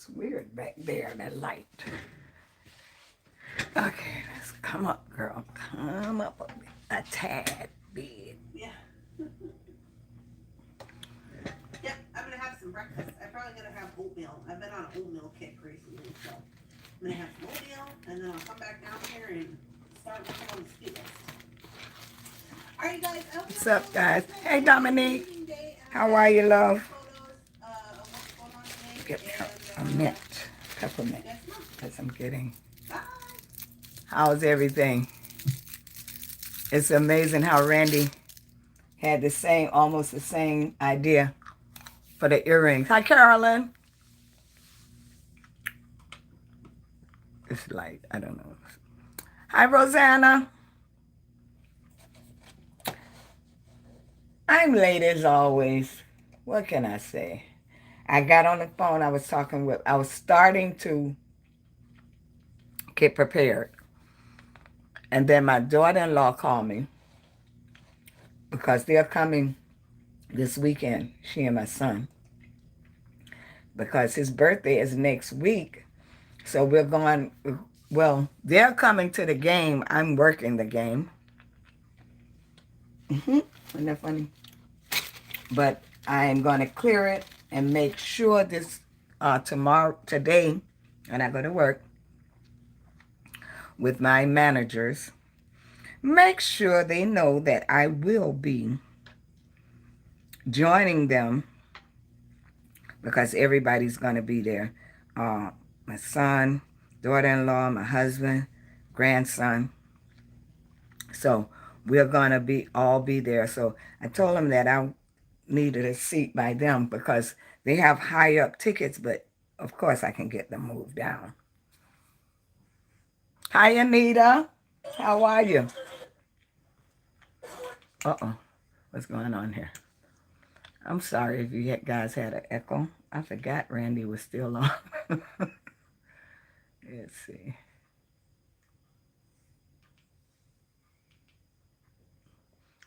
It's weird back there, that light. Okay, let's come up, girl. Come up a tad bit. Yeah. Yep, I'm gonna have some breakfast. I'm probably gonna have oatmeal. I've been on an oatmeal kick recently, so I'm gonna have some oatmeal, and then I'll come back down here and start working on the ski list. All right, guys. I hope you What's have up, a guys? wonderful, Hey, Dominique. amazing day, and I'm How gonna are you, share some love? photos of what's going on Get today, her and a mint, see you peppermint, guys tomorrow. because I'm getting. Bye. How's everything? It's amazing how Randy had the same, almost the same idea for the earrings. Hi, Carolyn. It's light. I don't know. Hi, Rosanna. I'm late as always. What can I say? I got on the phone. I was starting to get prepared. And then my daughter-in-law called me because they're coming this weekend, she and my son, because his birthday is next week. So we're going, well, they're coming to the game. I'm working the game. Isn't that funny? But I'm going to clear it and make sure today, when I go to work with my managers, make sure they know that I will be joining them because everybody's going to be there. My son, daughter-in-law, my husband, grandson. So we're going to all be there. So I told them that I needed a seat by them because they have high up tickets, but of course I can get them moved down. Hi, Anita. How are you? Uh-oh. What's going on here? I'm sorry if you guys had an echo. I forgot Randy was still on. Let's see.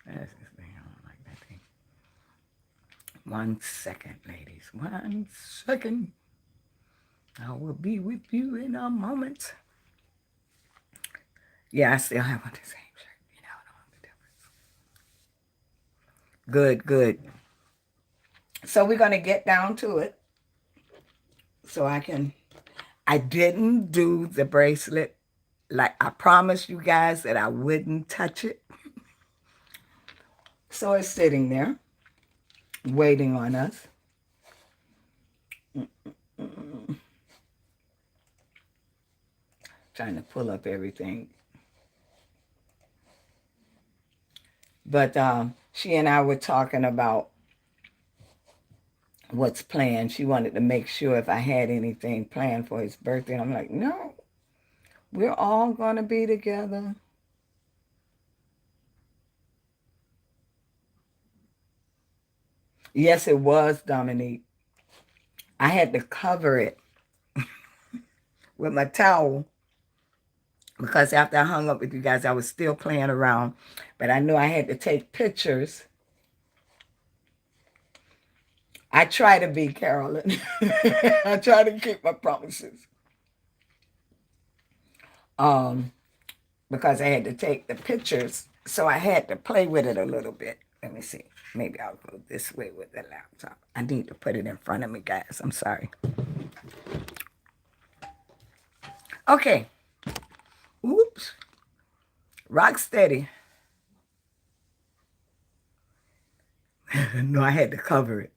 That's this thing. I don't like that thing. 1 second, ladies. 1 second. I will be with you in a moment. Yeah, I still have on the same shirt. You know, I don't know the difference. Good, good. So we're going to get down to it. So I didn't do the bracelet. Like I promised you guys that I wouldn't touch it. So it's sitting there, waiting on us. Trying to pull up everything. But she and I were talking about what's planned. She wanted to make sure if I had anything planned for his birthday. And I'm like, no, we're all going to be together. Yes, it was, Dominique. I had to cover it with my towel because after I hung up with you guys, I was still playing around. But I knew I had to take pictures. I try to be, Carolyn. I try to keep my promises. Because I had to take the pictures, so I had to play with it a little bit. Let me see. Maybe I'll go this way with the laptop. I need to put it in front of me, guys. I'm sorry. Okay. Oops. Rock steady. No, I had to cover it.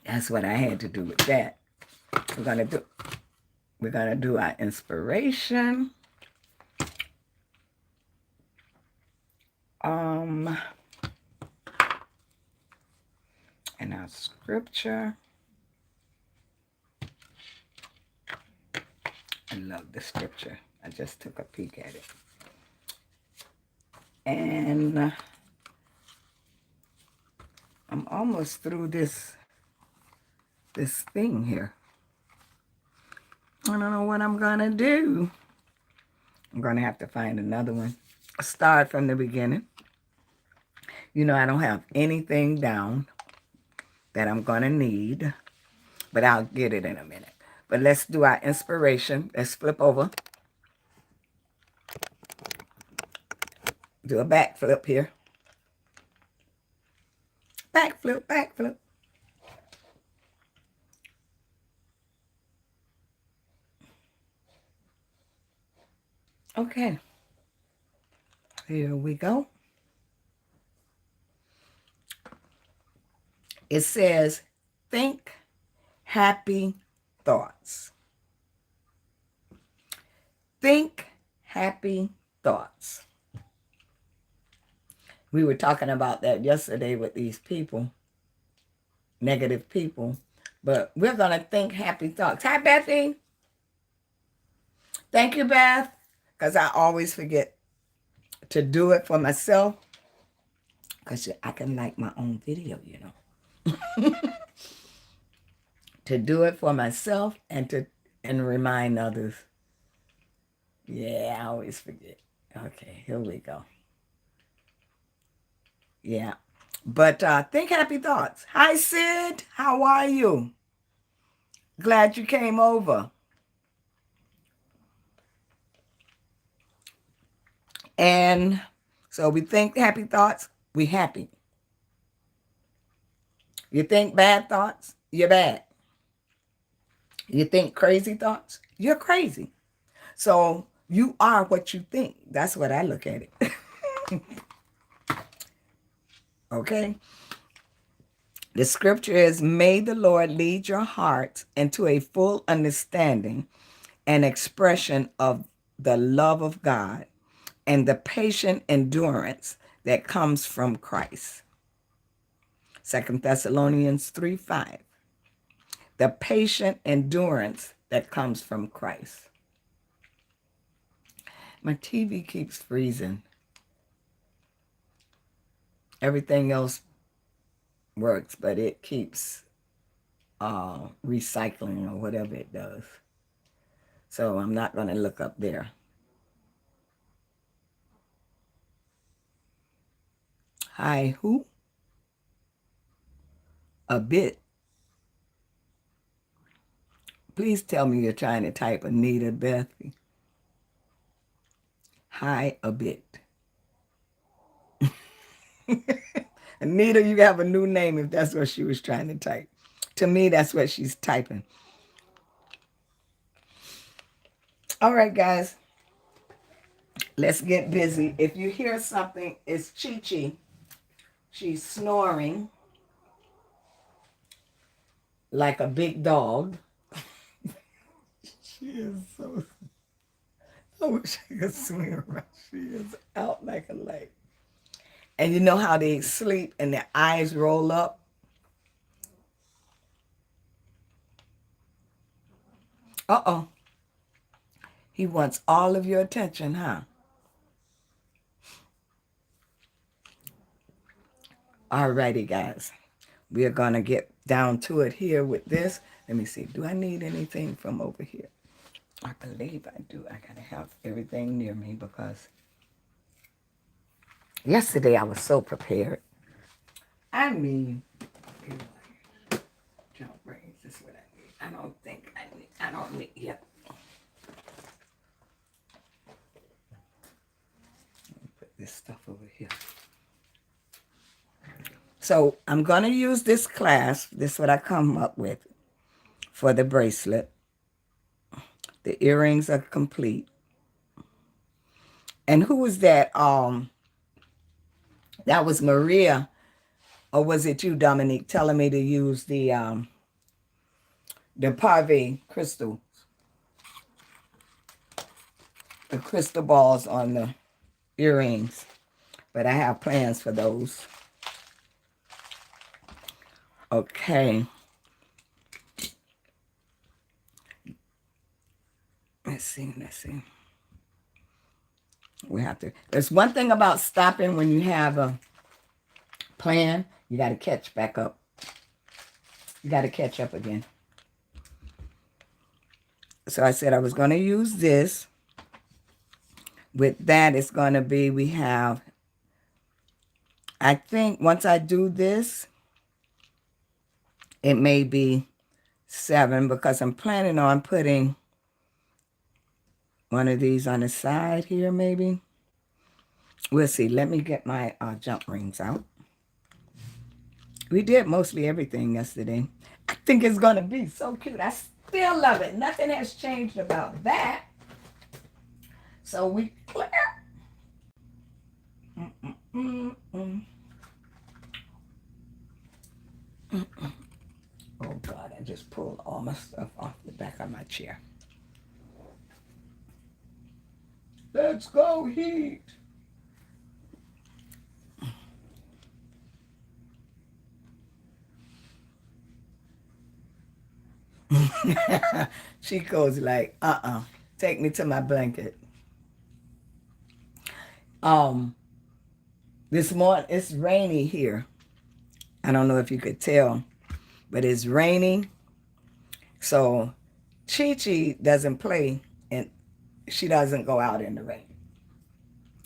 That's what I had to do with that. We're gonna do our inspiration. And our scripture. I love the scripture. I just took a peek at it. And I'm almost through this thing here. I don't know what I'm gonna do. I'm gonna have to find another one. Start from the beginning. You know, I don't have anything down that I'm gonna need. but I'll get it in a minute. But let's do our inspiration. Let's flip over. Do a backflip here. Backflip, backflip. Okay. Here we go. It says, think happy thoughts. Think happy thoughts. We were talking about that yesterday with these people, negative people, but we're going to think happy thoughts. Hi, Bethy. Thank you, Beth, because I always forget to do it for myself, because I can like my own video, you know. To do it for myself and remind others. Yeah, I always forget. Okay, here we go. Yeah. But think happy thoughts. Hi, Sid. How are you? Glad you came over. And so we think happy thoughts, we happy. You think bad thoughts, you're bad. You think crazy thoughts, you're crazy. So you are what you think. That's what I look at it. Okay? The scripture is, may the Lord lead your hearts into a full understanding and expression of the love of God and the patient endurance that comes from Christ. 2 Thessalonians 3:5. The patient endurance that comes from Christ. My TV keeps freezing. Everything else works, but it keeps recycling or whatever it does. So I'm not going to look up there. Hi, who? A bit. Please tell me you're trying to type Anita Bethy. Hi, a bit. Anita, you have a new name if that's what she was trying to type. To me, that's what she's typing. All right, guys. Let's get busy. If you hear something, it's Chi-Chi. She's snoring like a big dog. She is so... I wish I could swing around. She is out like a light. And you know how they sleep and their eyes roll up? Uh-oh. He wants all of your attention, huh? Alrighty, guys. We are going to get down to it here with this. Let me see. Do I need anything from over here? I believe I do. I got to have everything near me because yesterday I was so prepared. I mean, jump brains is what I need. I don't think I need. I don't need. Yep. Put this stuff over here. So I'm going to use this clasp. This is what I come up with for the bracelet. The earrings are complete. And who was that? That was Maria, or was it you, Dominique, telling me to use the Pave crystal, the crystal balls on the earrings. But I have plans for those. Okay. Let's see. We have to. There's one thing about stopping when you have a plan. You got to catch back up. You got to catch up again. So I said I was going to use this. With that, it's going to be, we have, I think once I do this, it may be 7 because I'm planning on putting one of these on the side here maybe. We'll see. Let me get my jump rings out. We did mostly everything yesterday. I think it's going to be so cute. I still love it. Nothing has changed about that. So we clear. Oh, God, I just pulled all my stuff off the back of my chair. Let's go, Heat. She goes like, take me to my blanket. This morning, it's rainy here. I don't know if you could tell, but it's raining. So Chi-Chi doesn't play and she doesn't go out in the rain.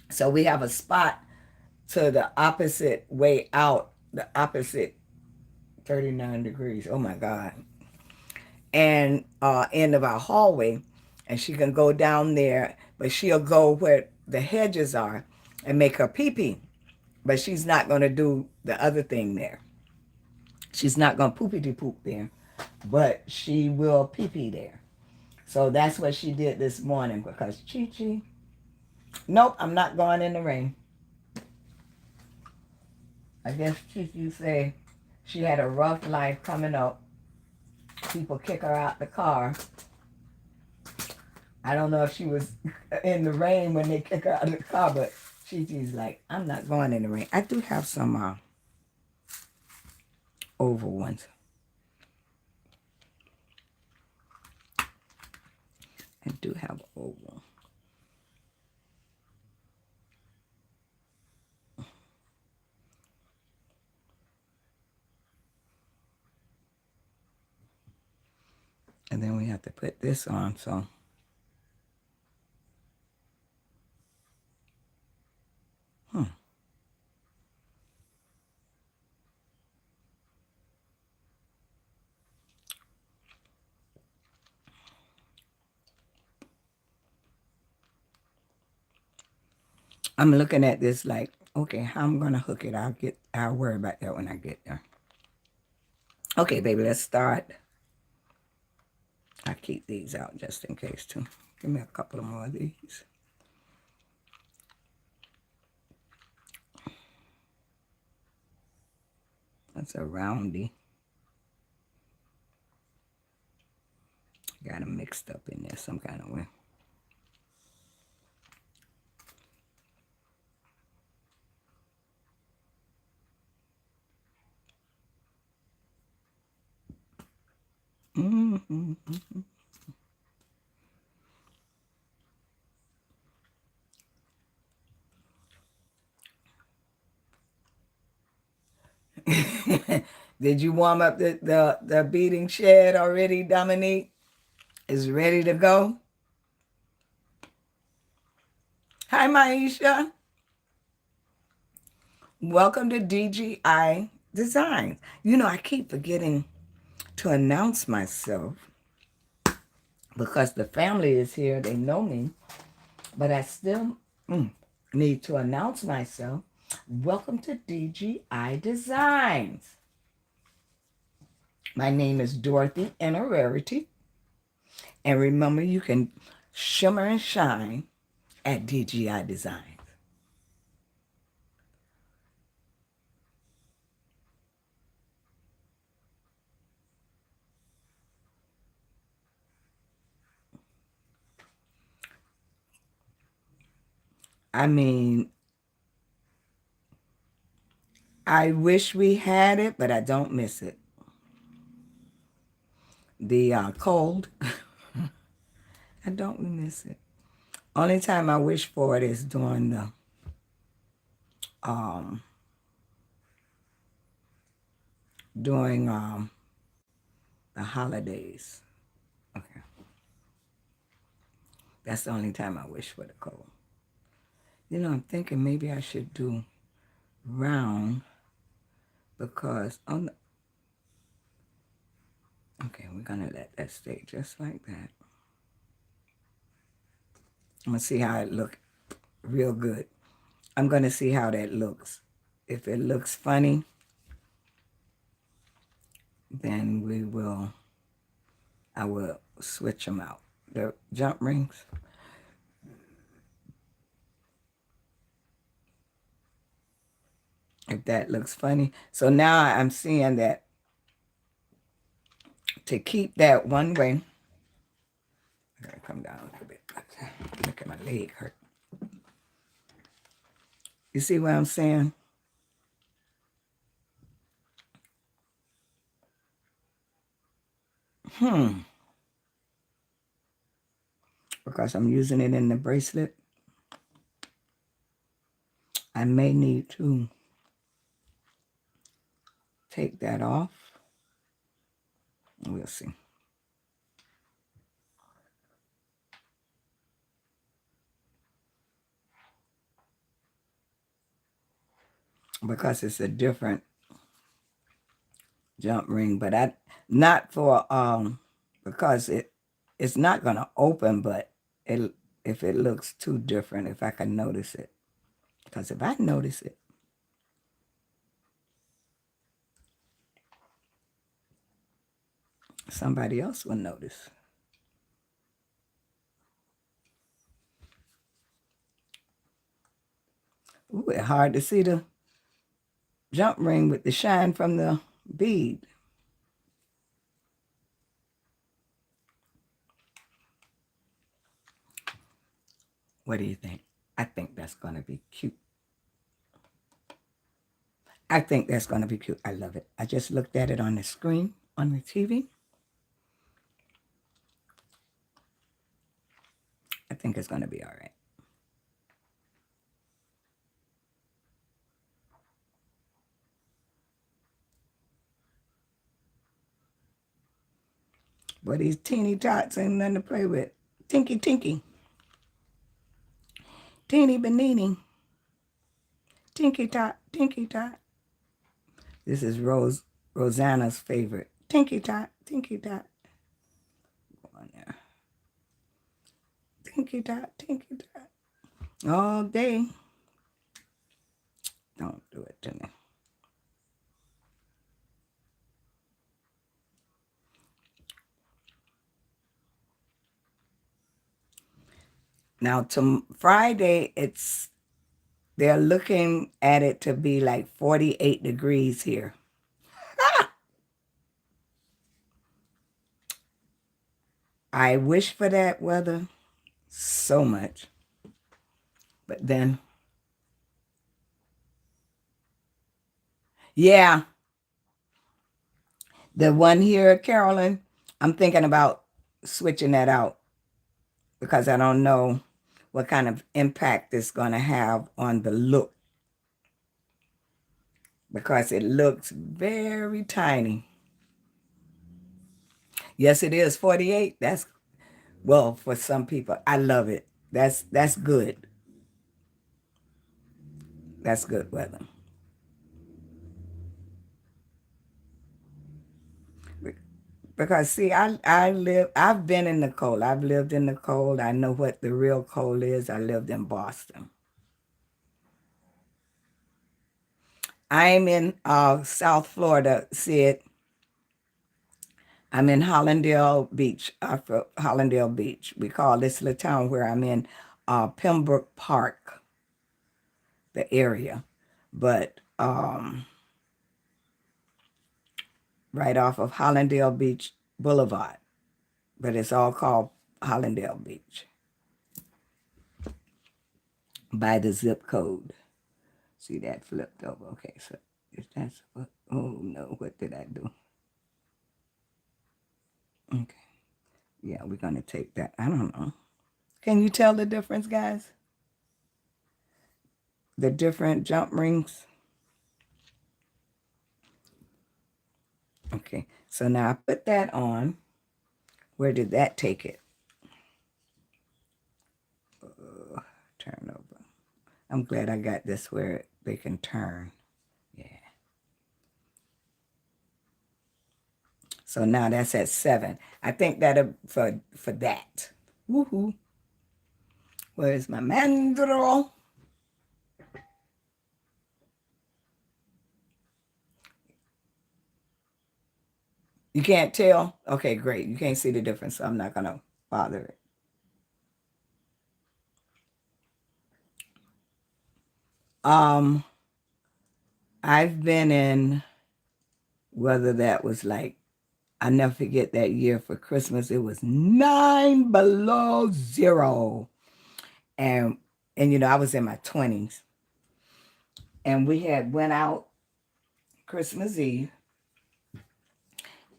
So we have a spot to the opposite way out, the opposite 39 degrees. Oh my God. And end of our hallway. And she can go down there, but she'll go where the hedges are and make her pee-pee. But she's not going to do the other thing there. She's not going to poopity-poop there, but she will pee-pee there. So that's what she did this morning because Chi-Chi, nope, I'm not going in the rain. I guess Chi-Chi say she had a rough life coming up. People kick her out the car. I don't know if she was in the rain when they kick her out of the car, but Chi-Chi's like, I'm not going in the rain. I do have some oval ones. I do have oval. And then we have to put this on, so. I'm looking at this like, okay, how I'm gonna hook it. I'll worry about that when I get there. Okay, baby, let's start. I keep these out just in case too. Give me a couple of more of these. That's a roundy. Got them mixed up in there some kind of way. Did you warm up the beating shed already, Dominique? Is ready to go? Hi, Maisha. Welcome to DGI Designs. You know, I keep forgetting to announce myself because the family is here. They know me. But I still need to announce myself. Welcome to DGI Designs. My name is Dorothy N. Rarity. And remember, you can shimmer and shine at DGI Designs. I mean, I wish we had it, but I don't miss it. The cold, I don't miss it. Only time I wish for it is during the holidays. Okay. That's the only time I wish for the cold. You know, I'm thinking maybe I should do round because Okay, we're gonna let that stay just like that. I'm gonna see how it look real good. I'm gonna see how that looks. If it looks funny, then I will switch them out. The jump rings. If that looks funny. So now I'm seeing that to keep that one way, I gotta come down a little bit. Look at my leg hurt. You see what I'm saying? Because I'm using it in the bracelet, I may need to take that off. We'll see. Because it's a different jump ring, but I not for because it's not gonna open, but it if it looks too different, if I can notice it. Because if I notice it, somebody else will notice. Ooh, it's hard to see the jump ring with the shine from the bead. What do you think? I think that's gonna be cute. I think that's gonna be cute. I love it. I just looked at it on the screen on the TV. I think it's gonna be all right. But these teeny tots ain't nothing to play with. Tinky tinky. Teeny benini. Tinky tot, tinky tot. This is Rosanna's favorite. Tinky tot, tinky tot. Go on there. Tinky tot, tinky tot. All day. Don't do it to me. Now to Friday, they're looking at it to be like 48 degrees here. Ah! I wish for that weather so much. But then, yeah, the one here, Carolyn, I'm thinking about switching that out because I don't know what kind of impact it's going to have on the look because it looks very tiny. Yes, it is 48. That's well for some people. I love it. That's good. That's good weather. Because see, I've been in the cold. I've lived in the cold. I know what the real cold is. I lived in Boston. I'm in South Florida, Sid. I'm in Hollandale Beach, Hollandale Beach. We call this little town where I'm in Pembroke Park, the area. But right off of Hollandale Beach Boulevard. But it's all called Hollandale Beach by the zip code. See that flipped over. Okay, so if that's what, oh no, what did I do? Okay, yeah, we're gonna take that. I don't know. Can you tell the difference, guys? The different jump rings? Okay, so now I put that on. Where did that take it? Turn over. I'm glad I got this where they can turn. Yeah. So now that's at 7. I think that for that. Woohoo. Where's my mandrel? You can't tell? Okay, great. You can't see the difference, so I'm not going to bother it. I've been in, whether that was like, I never forget that year for Christmas, it was 9 below zero. And you know, I was in my 20s. And we had went out Christmas Eve,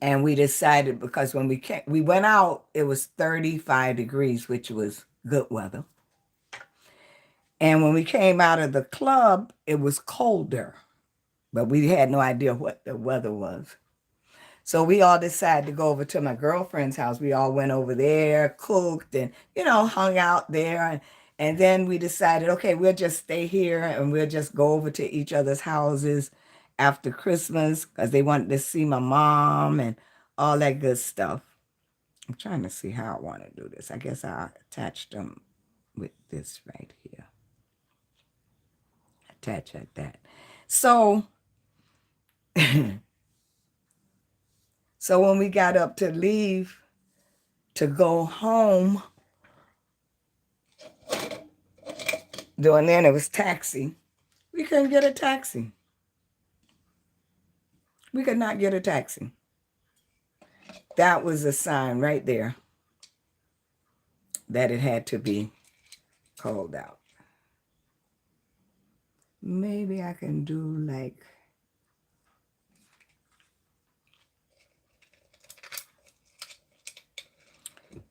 and we decided, because when we went out, it was 35 degrees, which was good weather. And when we came out of the club, it was colder, but we had no idea what the weather was. So we all decided to go over to my girlfriend's house. We all went over there, cooked, and, you know, hung out there. And then we decided, okay, we'll just stay here and we'll just go over to each other's houses after Christmas, because they wanted to see my mom and all that good stuff. I'm trying to see how I want to do this. I guess I'll attach them with this right here. Attach like that. So, so when we got up to leave to go home, doing then it was taxi. We couldn't get a taxi. We could not get a taxi. That was a sign right there that it had to be cold out. Maybe I can do like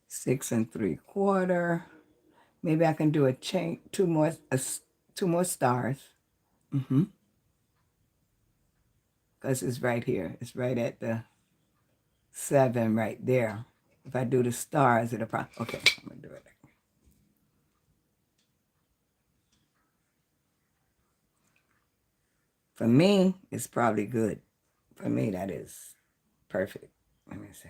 6 3/4. Maybe I can do a chain, two more stars. Because it's right here. It's right at the 7 right there. If I do the stars, it'll probably, okay, I'm going to do it. For me, it's probably good. For me, that is perfect. Let me see.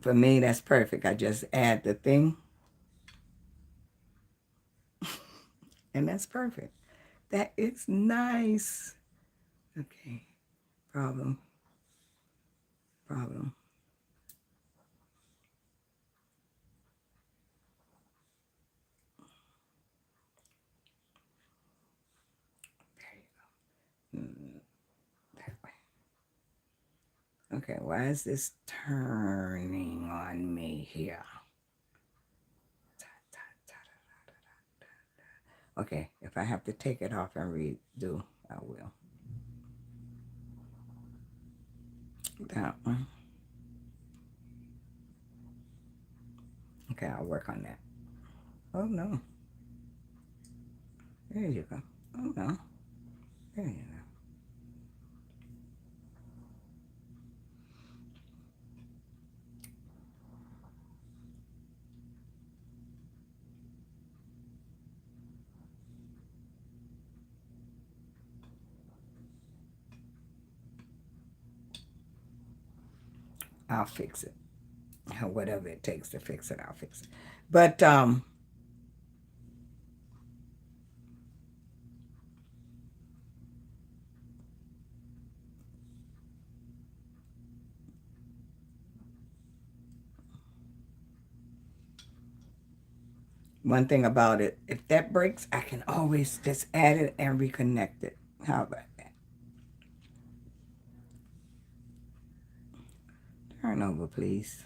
For me, that's perfect. I just add the thing. And that's perfect. That is nice. Okay. Problem. There you go. That way. Okay, why is this turning on me here? Okay, if I have to take it off and redo, I will. That one. Okay, I'll work on that. Oh, no. There you go. Oh, no. There you go. I'll fix it. Whatever it takes to fix it, I'll fix it. But one thing about it, if that breaks, I can always just add it and reconnect it. How about that? Turn over, please.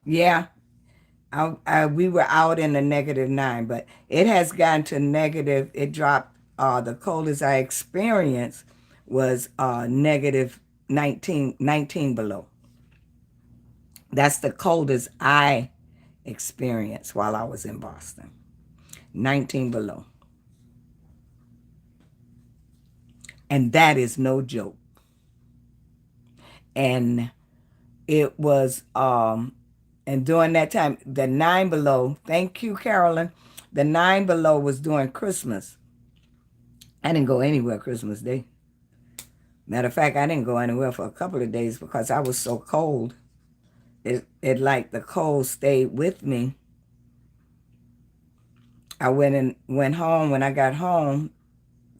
Yeah, we were out in the -9, but it has gotten to negative. It dropped. The coldest I experienced was -19 below. That's the coldest I experienced while I was in Boston. 19 below. And that is no joke. And it was and during that time, the 9 below, thank you, Carolyn. The 9 below was during Christmas. I didn't go anywhere Christmas Day. Matter of fact, I didn't go anywhere for a couple of days because I was so cold. It like the cold stayed with me. I went home. When I got home,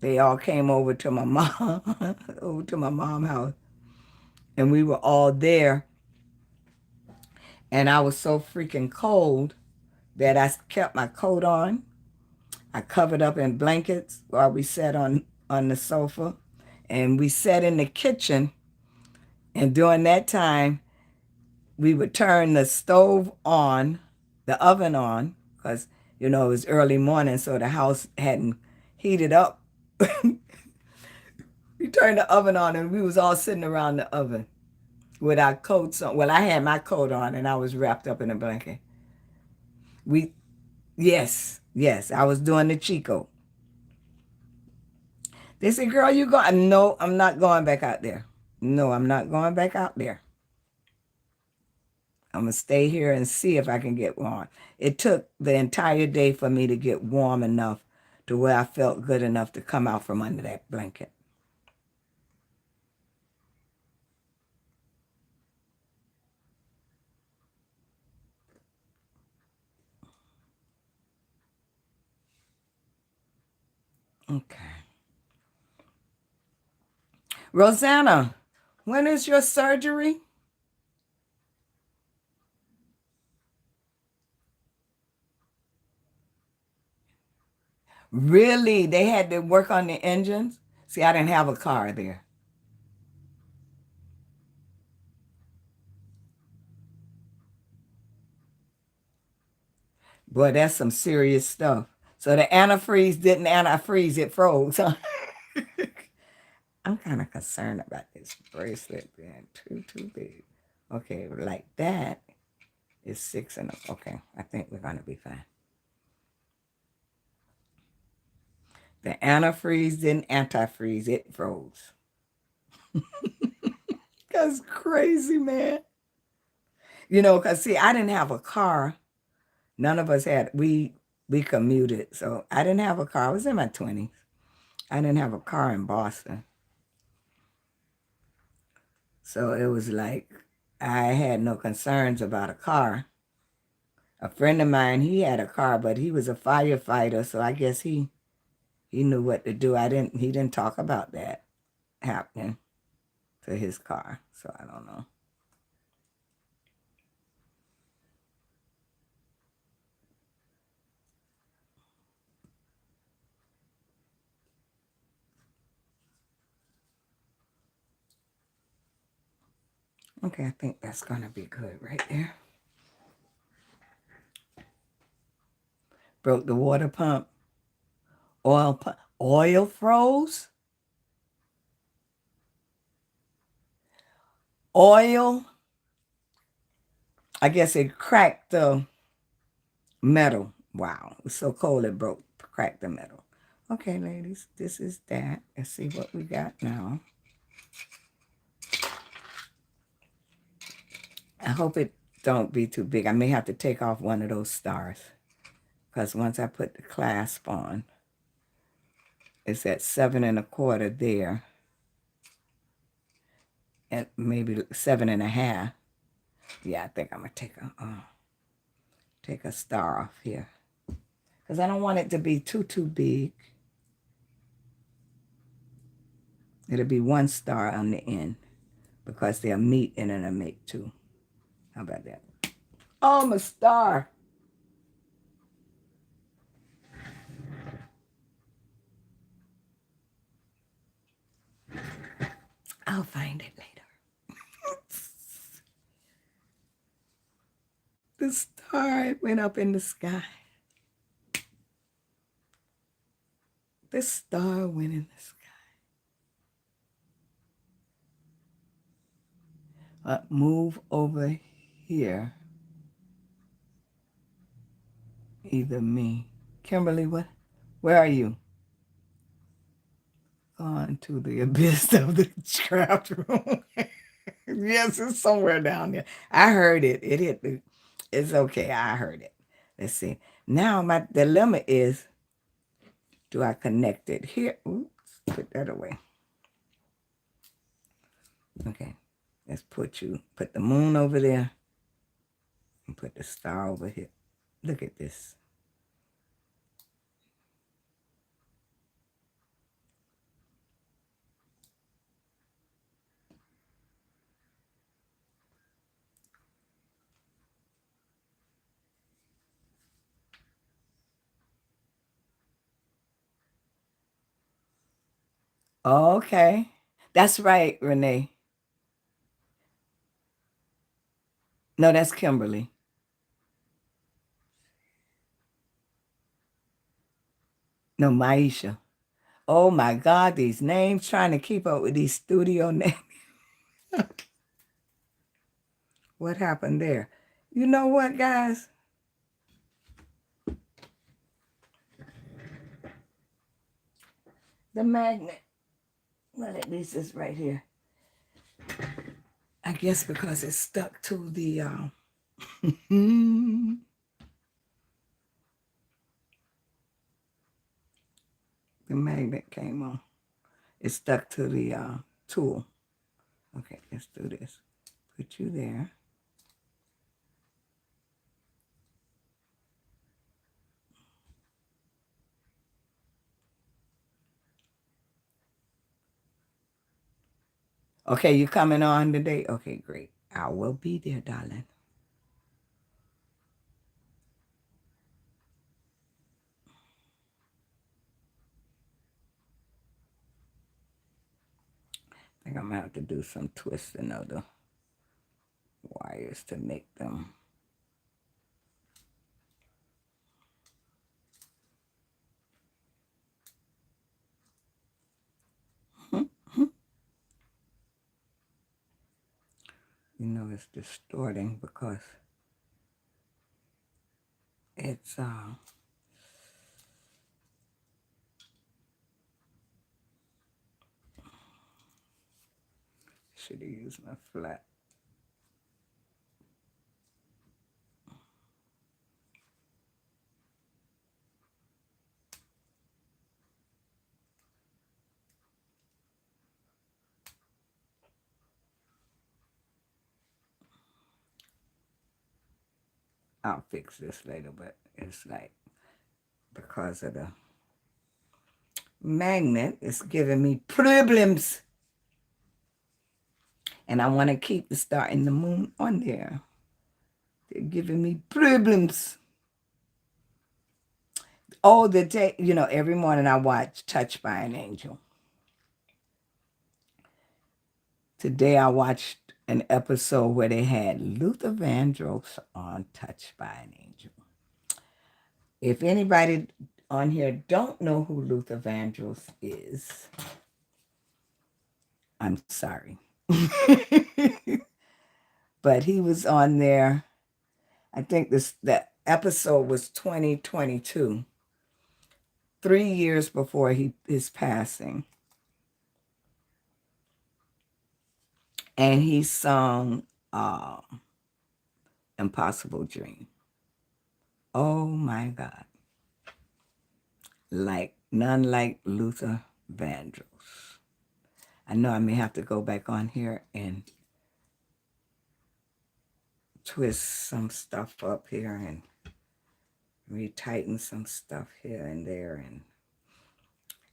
they all came over to my mom, over to my mom's house, and we were all there. And I was so freaking cold that I kept my coat on. I covered up in blankets while we sat on the sofa, and we sat in the kitchen. And during that time, we would turn the stove on, the oven on, because, it was early morning, so the house hadn't heated up. We turned the oven on, and we was all sitting around the oven with our coats on. Well, I had my coat on, and I was wrapped up in a blanket. Yes, I was doing the Chico. They said, girl, you going? No, I'm not going back out there. No, I'm not going back out there. I'm going to stay here and see if I can get warm. It took the entire day for me to get warm enough to where I felt good enough to come out from under that blanket. Okay. Rosanna, when is your surgery? Really? They had to work on the engines? See, I didn't have a car there. Boy, that's some serious stuff. So the antifreeze didn't antifreeze, it froze. Huh? I'm kind of concerned about this bracelet being too big. Okay, like that is 6 and okay. I think we're gonna be fine. The antifreeze didn't antifreeze, it froze. That's crazy, man. Cause see, I didn't have a car. None of us had. We commuted, so I didn't have a car. I was in my 20s. I didn't have a car in Boston, so it was like I had no concerns about a car. A friend of mine, he had a car, but he was a firefighter, so I guess he knew what to do. He didn't talk about that happening to his car, so I don't know. Okay, I think that's gonna be good right there. Broke the water pump. Oil froze? Oil? I guess it cracked the metal. Wow, it was so cold it cracked the metal. Okay, ladies, this is that. Let's see what we got now. I hope it don't be too big. I may have to take off one of those stars because once I put the clasp on, it's at 7 1/4 there, and maybe 7 1/2. Yeah, I think I'm gonna take a star off here because I don't want it to be too big. It'll be one star on the end because they'll meet and then they'll make two. How about that? Oh, I'm a star. I'll find it later. The star went up in the sky. The star went in the sky. Move over here. Either me. Kimberly, what? Where are you? Gone to the abyss of the craft room. Yes, it's somewhere down there. I heard it. It hit the. It's okay. I heard it. Let's see. Now my dilemma is, do I connect it here? Oops, put that away. Okay. Let's put the moon over there and put the star over here. Look at this. Okay. That's right, Renee. No, that's Kimberly. No, Maisha. Oh my God, these names, trying to keep up with these studio names. What happened there? You know what, guys? The magnet. Well, at least it's right here. I guess because it's stuck to the the magnet came on. It's stuck to the tool. Okay, let's do this. Put you there. Okay, you coming on today? Okay, great. I will be there, darling. I think I'm gonna have to do some twisting of the wires to make them. You know, it's distorting because it's should have used my flat. I'll fix this later, but it's like because of the magnet, it's giving me problems. And I want to keep the star and the moon on there. They're giving me problems. Oh, the day, every morning I watch Touched by an Angel. Today I watched an episode where they had Luther Vandross on Touched by an Angel. If anybody on here don't know who Luther Vandross is, I'm sorry. But he was on there. I think the episode was 2022, 3 years before his passing. And he sung Impossible Dream. Oh my God. None like Luther Vandross. I know I may have to go back on here and twist some stuff up here and retighten some stuff here and there. And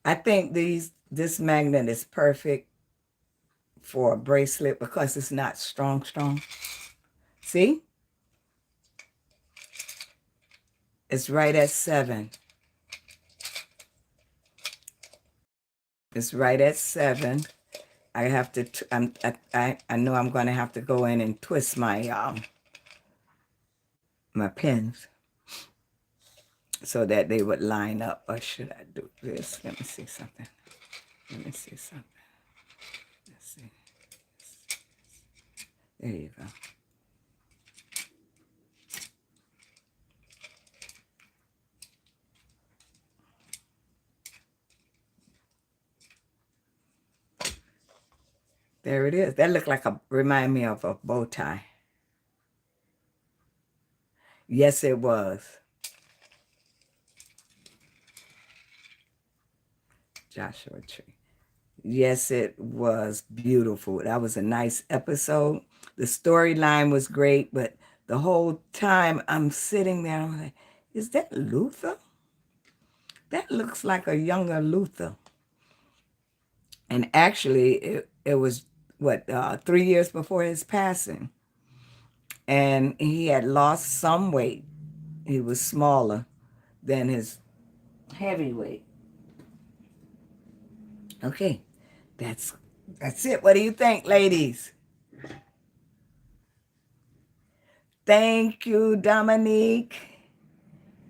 I think this magnet is perfect for a bracelet because it's not strong. See? It's right at 7. It's right at 7. I have to. I know I'm going to have to go in and twist my my pins so that they would line up. Or should I do this? Let me see something. Let's see. There you go. There it is. That looked like remind me of a bow tie. Yes, it was. Joshua Tree. Yes, it was beautiful. That was a nice episode. The storyline was great, but the whole time I'm sitting there, I'm like, is that Luther? That looks like a younger Luther. And actually, it was, what, 3 years before his passing. And he had lost some weight. He was smaller than his heavyweight. Okay, that's it. What do you think, ladies? Thank you, Dominique.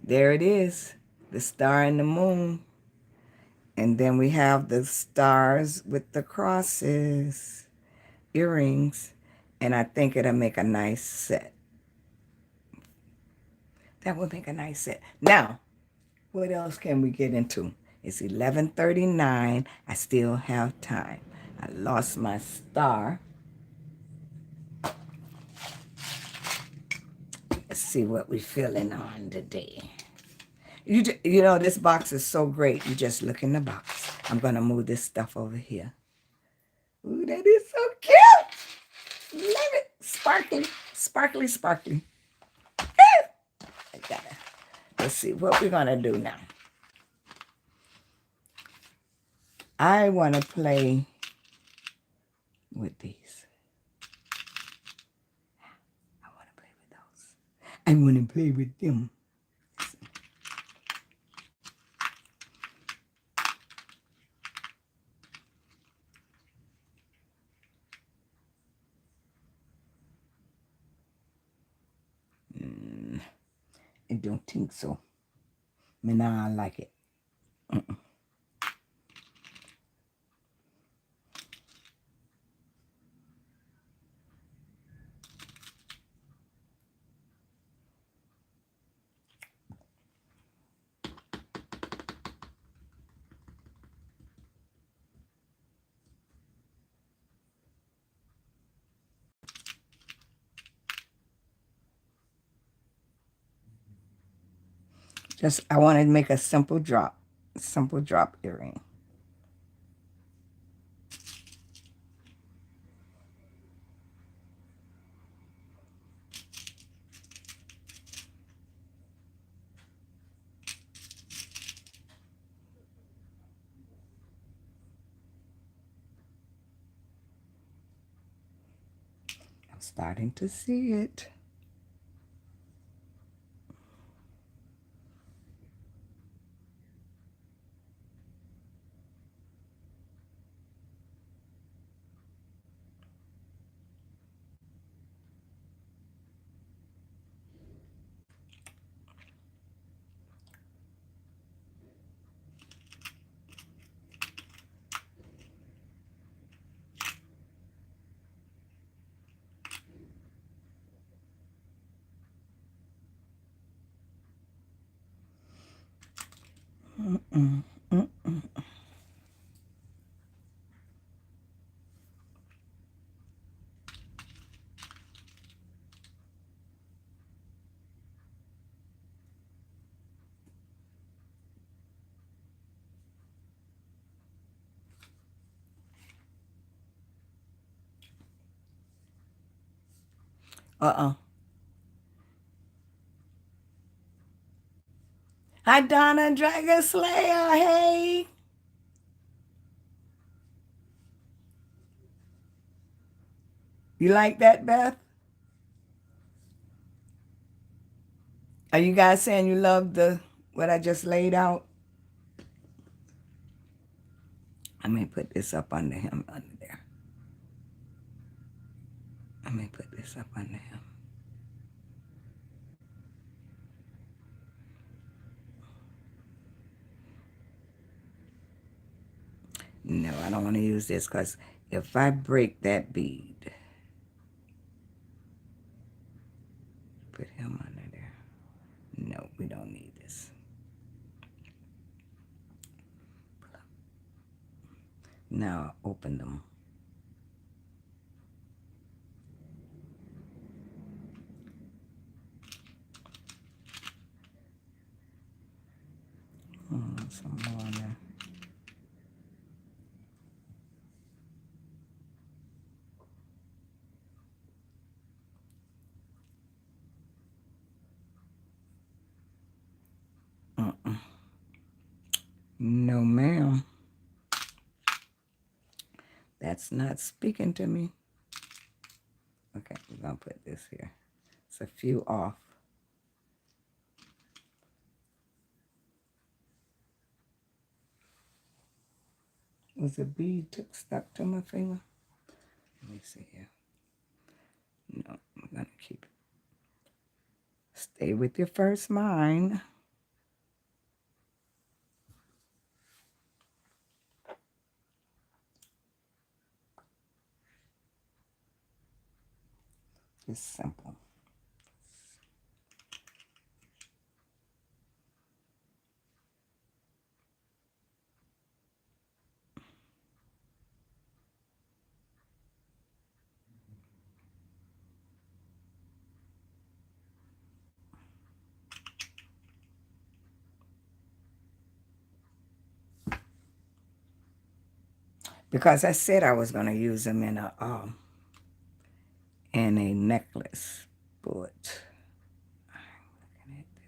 There it is, the star and the moon. And then we have the stars with the crosses, earrings. And I think it'll make a nice set. That would make a nice set. Now, what else can we get into? It's 11:39. I still have time. I lost my star. Let's see what we're feeling on today. You know, this box is so great. You just look in the box. I'm going to move this stuff over here. Ooh, that is so cute. Love it. Sparkly, sparkly, sparkly. I got it. Let's see what we're going to do now. I want to play with these. I want to play with those. I want to play with them. I don't think so. Me nah like it. Just, I want to make a simple drop earring. I'm starting to see it. Mm-mm, mm-mm. Uh-uh. Hi, Donna Dragon Slayer. Hey. You like that, Beth? Are you guys saying you love what I just laid out? I may put this up under him, under there. I may put this up under him. No, I don't want to use this because if I break that bead, put him under there. No, we don't need this. Now open them. some more on there. No, ma'am. That's not speaking to me. Okay, we're going to put this here. It's a few off. Was a bead stuck to my finger? Let me see here. No, I'm going to keep it. Stay with your first mind. It's simple. Because I said I was going to use them in a necklace, but I'm looking at this.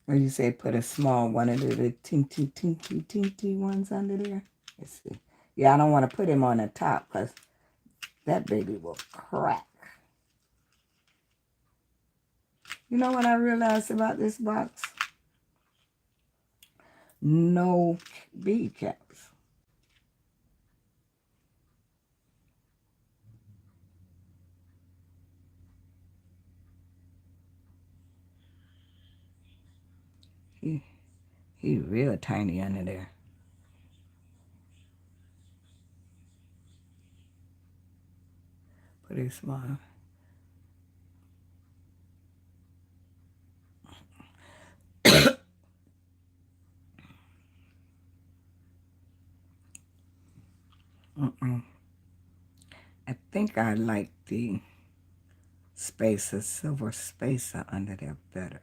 Or you say put a small one of the teeny ones under there. Let's see. Yeah, I don't want to put him on the top because that baby will crack. You know what I realized about this box? No bead caps. He real tiny under there. Pretty small. I think I like the spacer, silver spacer under there better.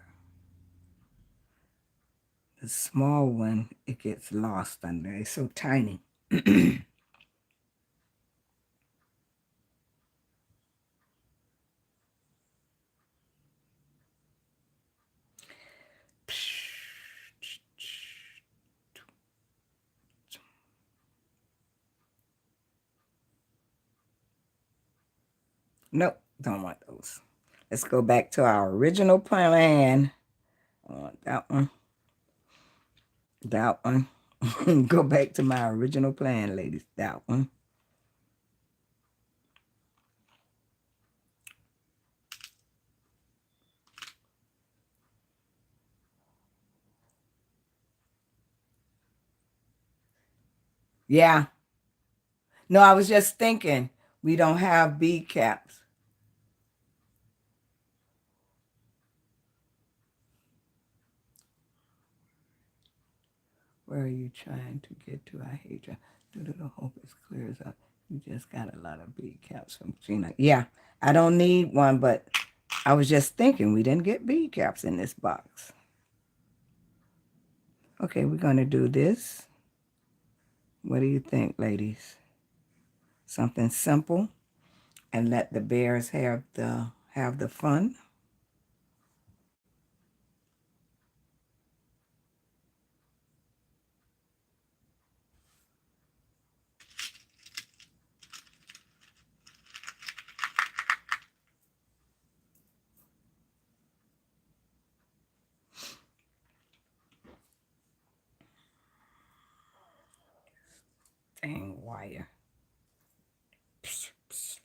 The small one, it gets lost under. It's so tiny. Nope, don't want those. Let's go back to our original plan. I want that one. That one. Go back to my original plan, ladies. That one. Yeah. No, I was just thinking we don't have bead caps. Where are you trying to get to? I hate you. Do hope it clears up. You just got a lot of bead caps from Gina. Yeah, I don't need one, but I was just thinking we didn't get bead caps in this box. Okay, we're going to do this. What do you think, ladies? Something simple and let the bears have the fun. Dang wire. Psh, psh.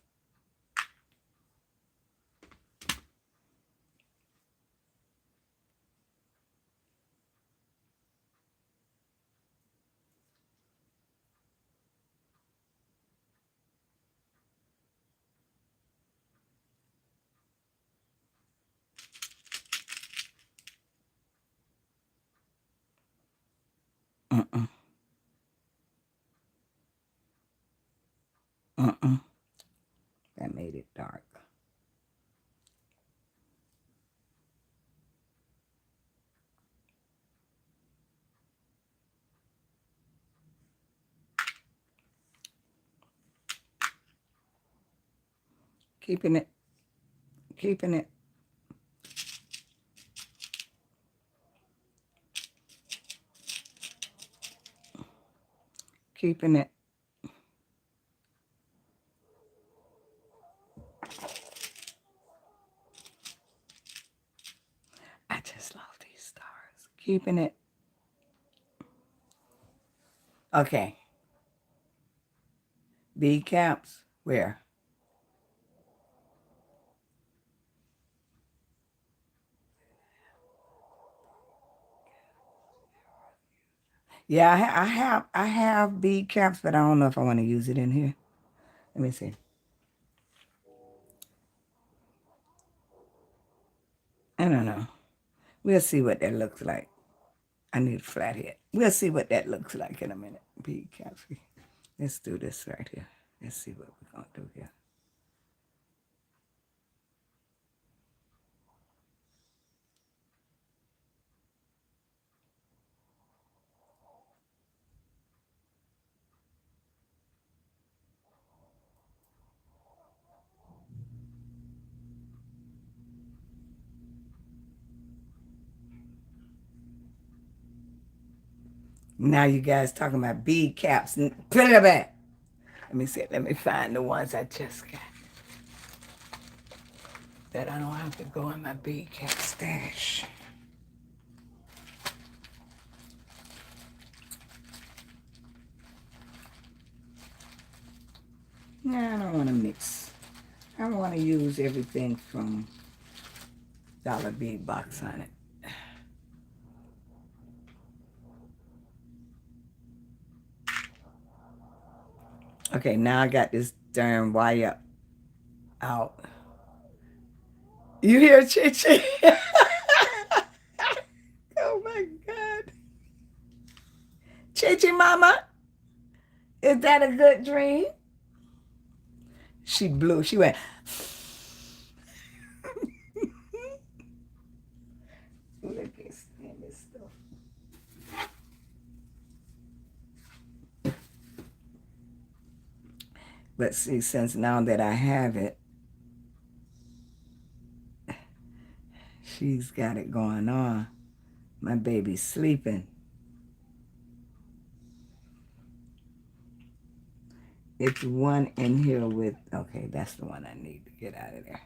Keeping it. Keeping it. Keeping it. I just love these stars. Keeping it. Okay. Bead caps. Where? Yeah, I have bead caps, but I don't know if I want to use it in here. Let me see. I don't know. We'll see what that looks like. I need a flathead. We'll see what that looks like in a minute. Bead caps. Let's do this right here. Let's see what we're going to do here. Now you guys talking about bead caps. Put it back. Let me see. Let me find the ones I just got. That I don't have to go in my bead cap stash. Nah, I don't want to mix. I want to use everything from Dollar Bead Box on it. Okay, now I got this darn wire out. You hear Chi-Chi? Oh my God. Chi-Chi mama, is that a good dream? She blew. She went. Look at this stuff. But see, since now that I have it, she's got it going on. My baby's sleeping. It's one in here with, okay, that's the one I need to get out of there.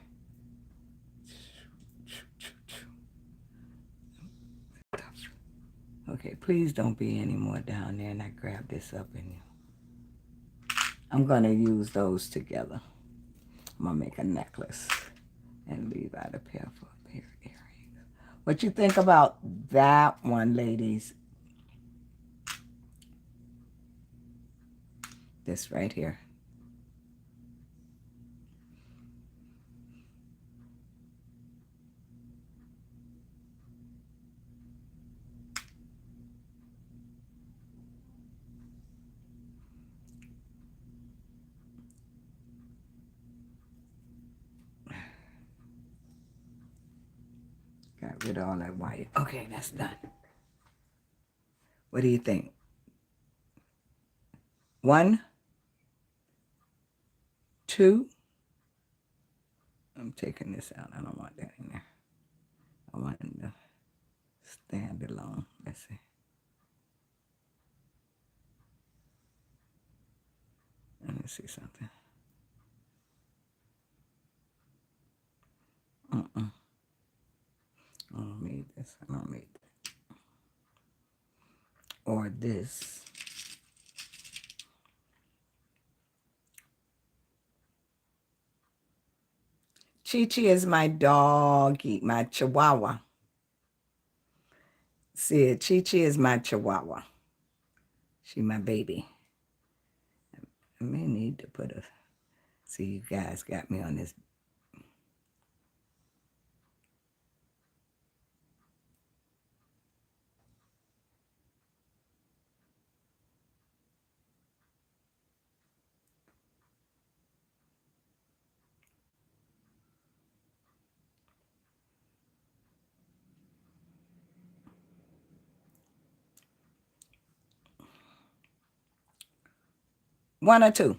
Okay, please don't be any more down there, and I grab this up in you. I'm going to use those together. I'm going to make a necklace and leave out a pair for a pair of earrings. What you think about that one, ladies? This right here. Got rid of all that wire. Okay, that's done. What do you think? 1, 2. I'm taking this out. I don't want that in there. I want it to stand alone. Let's see. Let me see something. I don't need this. I don't need that. Or this. Chi-Chi is my doggy, my chihuahua. See, Chi-Chi is my chihuahua. She my baby. I may need to put a, see, you guys got me on this. One or two.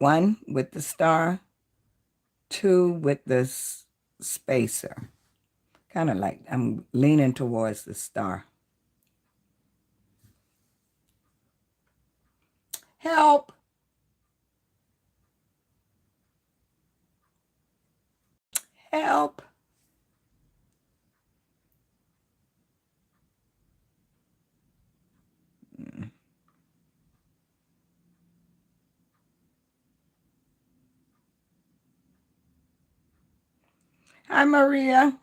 1 with the star, 2 with the spacer. Kind of like I'm leaning towards the star. Help! Help! Hi, Maria.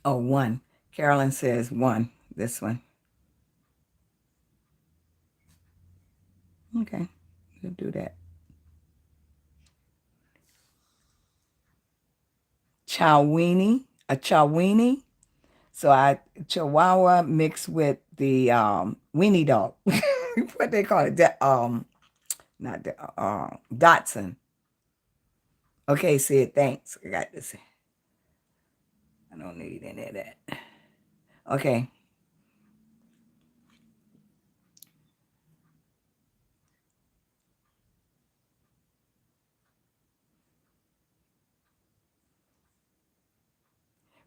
Oh, 1. Carolyn says 1. This one. Okay, we'll do that. Chowini, a chowini. So Chihuahua mixed with the weenie dog. What they call it? Not the Dotson. Okay, Sid, thanks. I got this. I don't need any of that. Okay.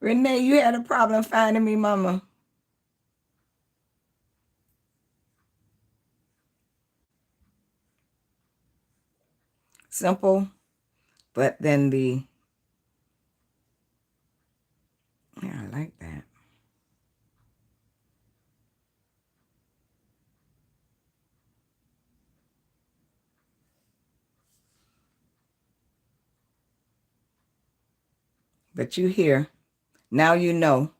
Renee, you had a problem finding me, Mama. Simple, but then yeah, I like that. But you here. Now you know.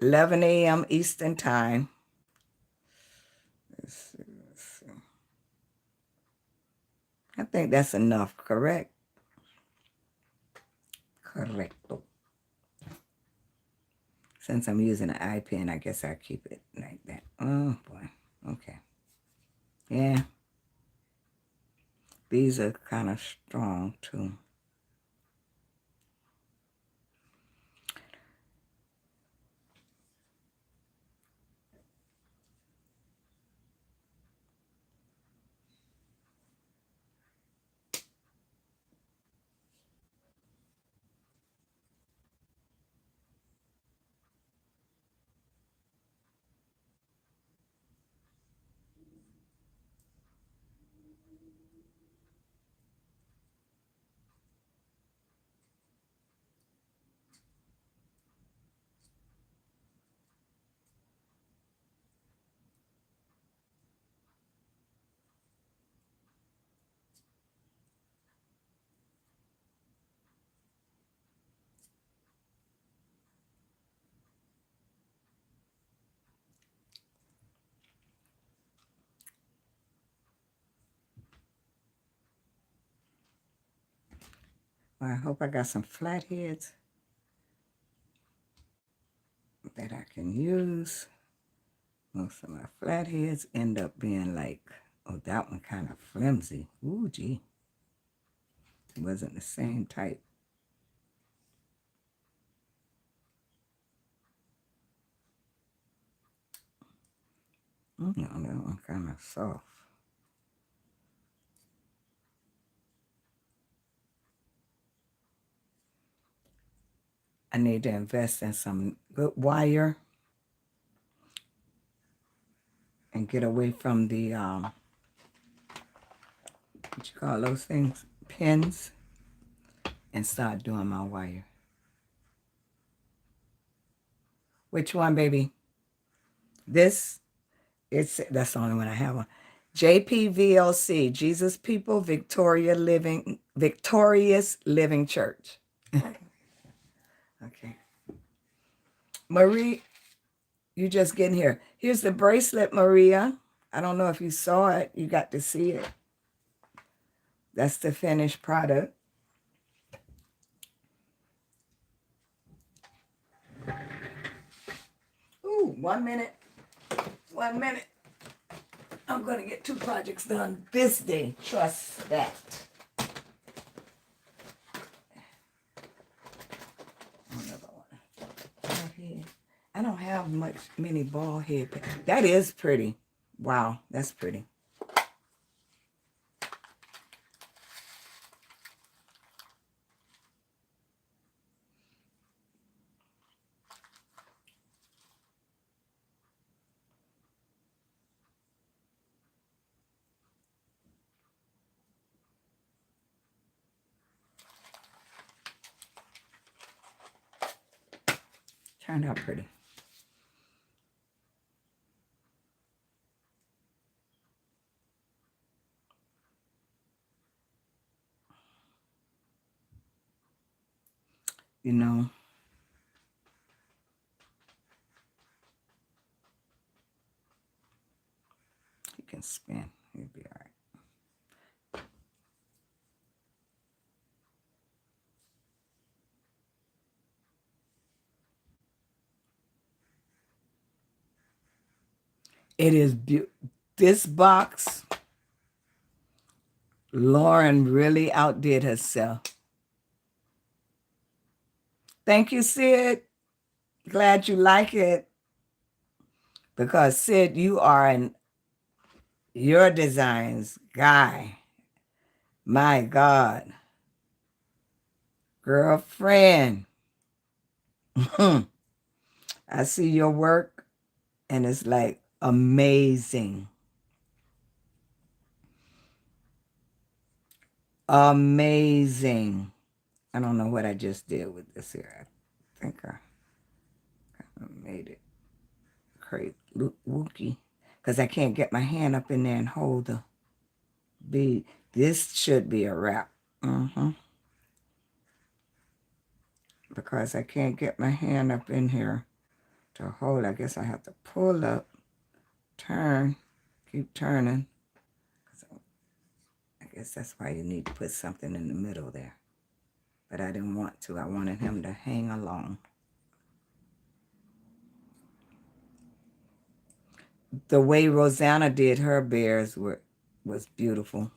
11 a.m. Eastern Time. Let's see. I think that's enough, correct? Correcto. Since I'm using an eye pen, I guess I'll keep it like that. Oh, boy. Okay. Yeah. These are kind of strong, too. Well, I hope I got some flatheads that I can use. Most of my flatheads end up being like, oh, that one kind of flimsy. Ooh, gee. It wasn't the same type. No, that one kind of soft. I need to invest in some good wire and get away from the, what you call those things? Pins, and start doing my wire. Which one, baby? This, that's the only one I have on. JPVLC, Jesus People Victorious Living Church. Okay. Marie, you just getting here. Here's the bracelet, Maria. I don't know if you saw it. You got to see it. That's the finished product. Ooh, 1 minute. 1 minute. I'm going to get 2 projects done this day. Trust that. I don't have many ball head. That is pretty. Wow, that's pretty. Turned out pretty. You know, you can spin. You'll be all right. It is beautiful. This box, Lauren really outdid herself. Thank you, Sid. Glad you like it. Because, Sid, you are your designs guy. My God. Girlfriend. I see your work and it's like amazing. Amazing. I don't know what I just did with this here. I think I made it crazy wookie because I can't get my hand up in there and hold the bead. This should be a wrap. Because I can't get my hand up in here to hold. I guess I have to pull up, turn, keep turning. So I guess that's why you need to put something in the middle there. But I didn't want to. I wanted him to hang along. The way Rosanna did her bears was beautiful.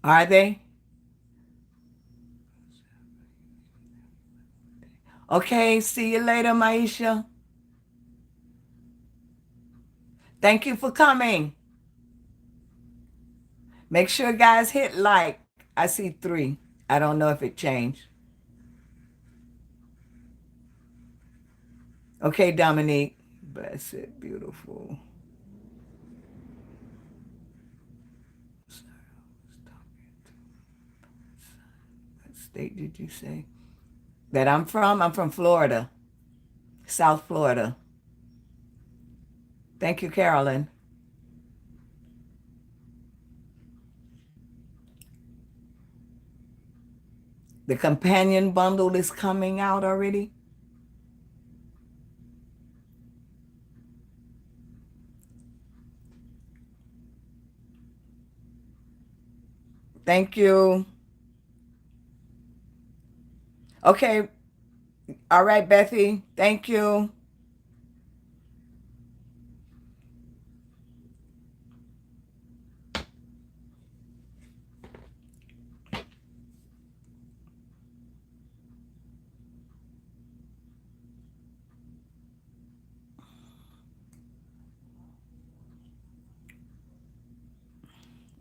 Are they? Okay, see you later, Maisha. Thank you for coming. Make sure guys hit like. I see 3. I don't know if it changed. Okay, Dominique. Bless it, beautiful. What state did you say? That I'm from? I'm from Florida. South Florida. Thank you, Carolyn. The companion bundle is coming out already. Thank you. Okay. All right, Bethy. Thank you.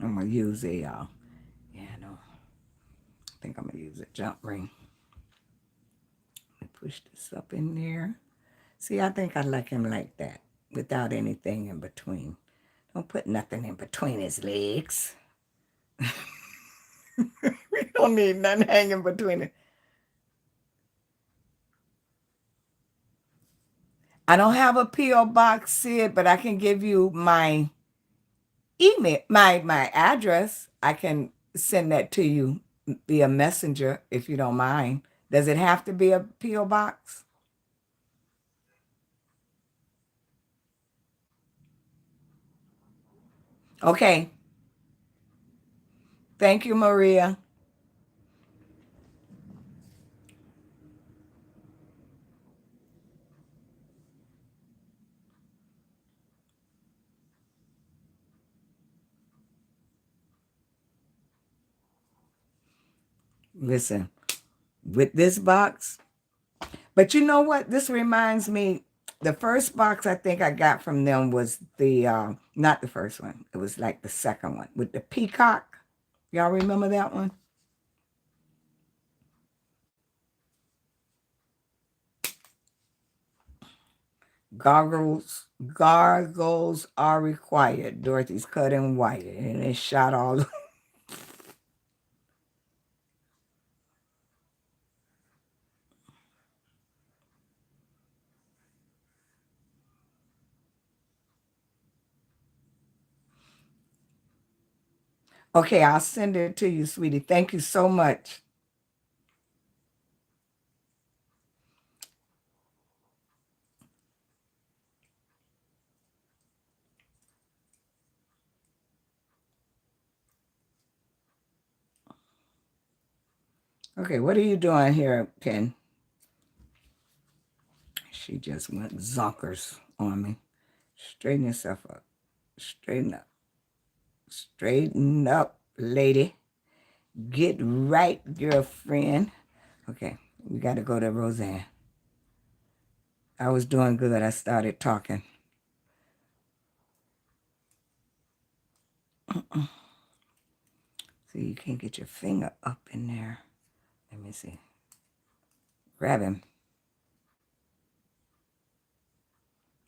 I'm going to use I think I'm going to use a jump ring. Push this up in there. See, I think I like him like that, without anything in between. Don't put nothing in between his legs. We don't need nothing hanging between it. I don't have a P.O. box, Sid, but I can give you my email, my address. I can send that to you be a messenger if you don't mind. Does it have to be a P.O. box? Okay. Thank you, Maria. Listen, with this box, but you know what? This reminds me, the first box I think I got from them was the, not the first one. It was like the second one with the peacock. Y'all remember that one? Gargles are required. Dorothy's cut and white, and it shot all. Okay, I'll send it to you, sweetie. Thank you so much. Okay, what are you doing here, Ken? She just went zonkers on me. Straighten yourself up. Straighten up. Straighten up, lady. Get right, girlfriend. Okay, we got to go to Roseanne. I was doing good. I started talking. See, you can't get your finger up in there. Let me see. Grab him.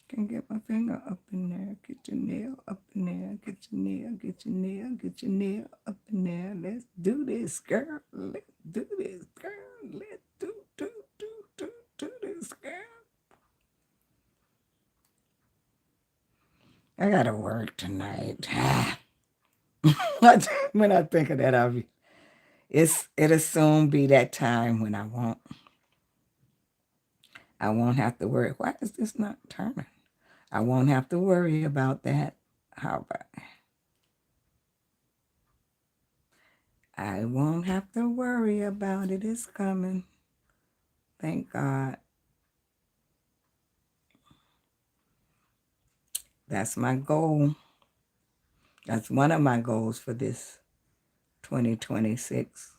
Can't get my finger up in there. Get your nail up in there. Get your nail. Get your nail. Get your nail up in there. Let's do this, girl. Let's do this, girl. Let's do this, girl. I gotta work tonight. When I think of that, it'll soon be that time when I won't have to worry. Why is this not turning? I won't have to worry about that. How about I won't have to worry about it. It's coming. Thank God. That's my goal. That's one of my goals for this 2026.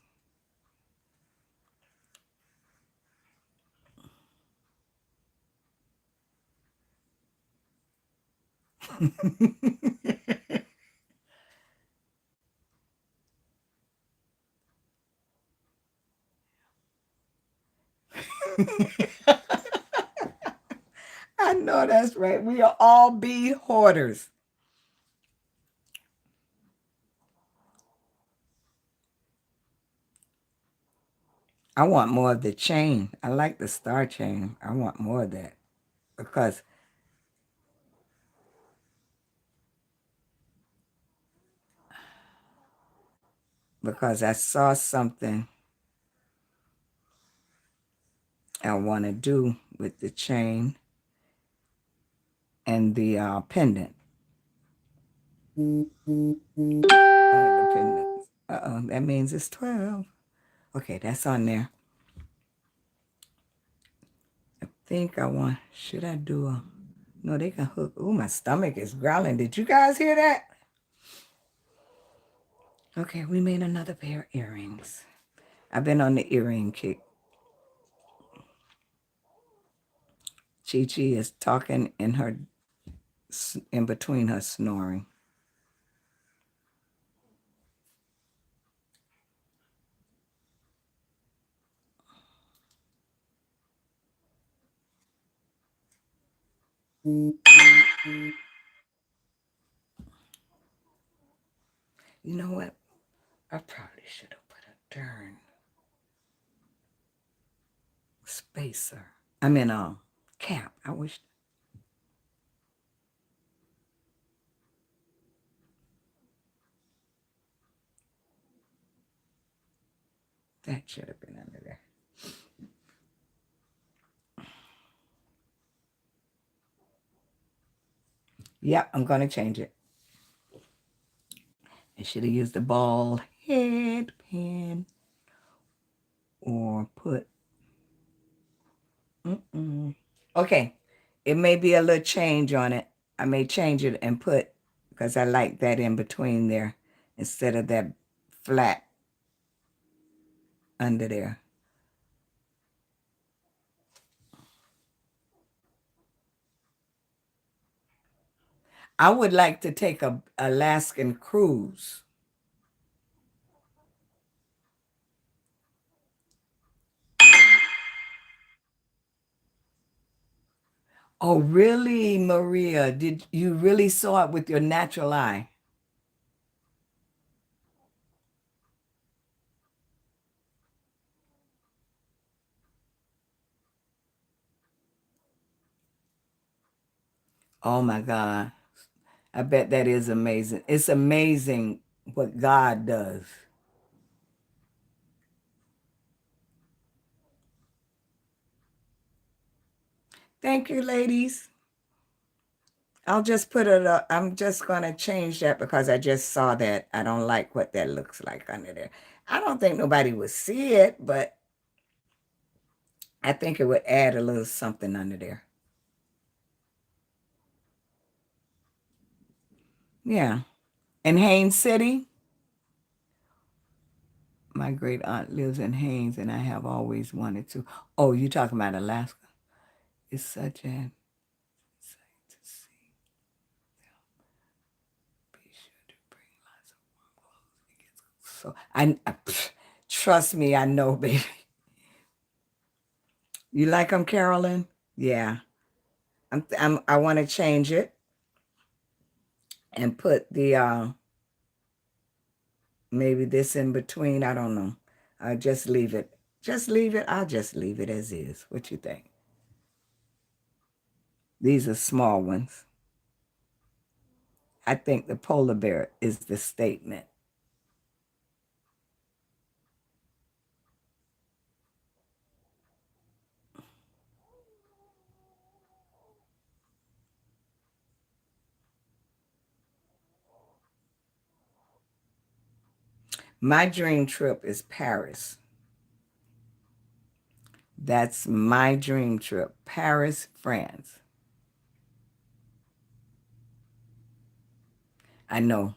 I know that's right. We'll all be hoarders. I want more of the chain. I like the star chain. I want more of that because I saw something I want to do with the chain and the pendant. The pendants. Uh-oh, that means it's 12. Okay, that's on there. I think I want, should I do a, no, they can hook. Oh, my stomach is growling. Did you guys hear that? Okay, we made another pair of earrings. I've been on the earring kick. Chi Chi is talking in between her snoring. You know what? I probably should have put a darn spacer. I mean, a cap. I wish. That should have been under there. Yep, I'm going to change it. I should have used the ball head pen or put, okay, it may be a little change on it. I may change it and put, because I like that in between there instead of that flat under there. I would like to take a Alaskan cruise. Oh, really, Maria? Did you really saw it with your natural eye? Oh my God. I bet that is amazing. It's amazing what God does. Thank you, ladies. I'll just put it up. I'm just going to change that because I just saw that. I don't like what that looks like under there. I don't think nobody would see it, but I think it would add a little something under there. Yeah. In Haines City, my great aunt lives in Haines, and I have always wanted to. Oh, you talking about Alaska? It's such a sight to see. Be sure to bring lots of warm clothes. It gets so trust me, I know, baby. You like them, Carolyn? Yeah. I want to change it and put the maybe this in between. I don't know. Just leave it. Just leave it. I'll just leave it as is. What you think? These are small ones. I think the polar bear is the statement. My dream trip is Paris. That's my dream trip. Paris, France. I know.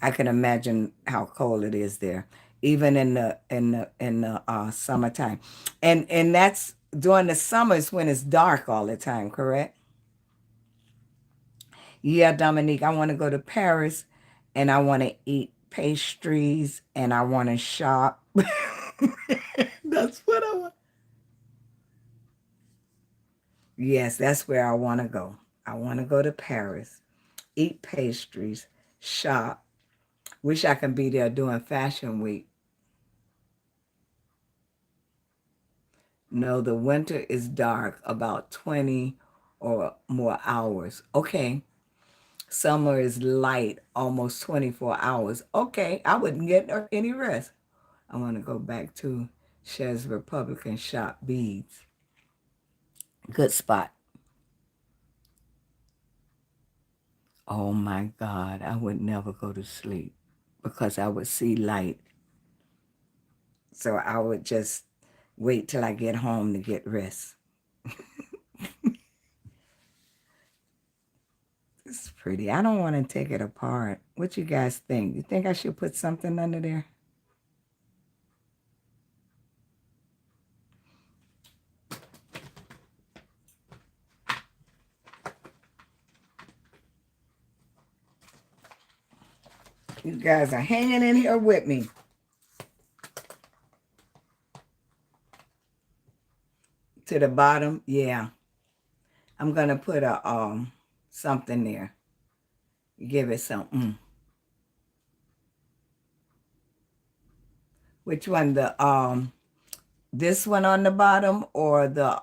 I can imagine how cold it is there, even in the summertime, and that's during the summers when it's dark all the time. Correct? Yeah, Dominique. I want to go to Paris, and I want to eat pastries, and I want to shop. That's what I want. Yes, that's where I want to go. I want to go to Paris, eat pastries, shop. Wish I could be there doing Fashion Week. No, the winter is dark, about 20 or more hours. Okay. Summer is light, almost 24 hours. Okay, I wouldn't get any rest. I want to go back to Chez Republican shop beads. Good spot. Oh my God, I would never go to sleep because I would see light. So I would just wait till I get home to get rest. It's pretty. I don't want to take it apart. What you guys think? You think I should put something under there? You guys are hanging in here with me. To the bottom, yeah. I'm gonna put a something there. Give it something. Which one? The this one on the bottom or the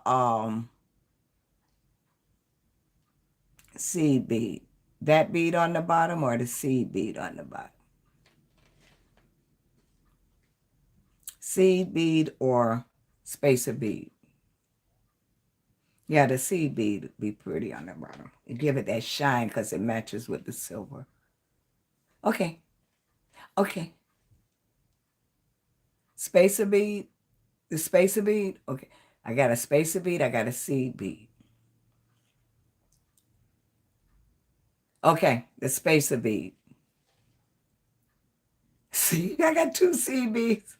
seed bead? That bead on the bottom or the seed bead on the bottom? seed bead or spacer bead. Yeah, the seed bead would be pretty on the bottom. You give it that shine because it matches with the silver. Okay, okay. Spacer bead, the spacer bead. Okay, I got a spacer bead, I got a seed bead. Okay, the spacer bead. See, I got two seed beads.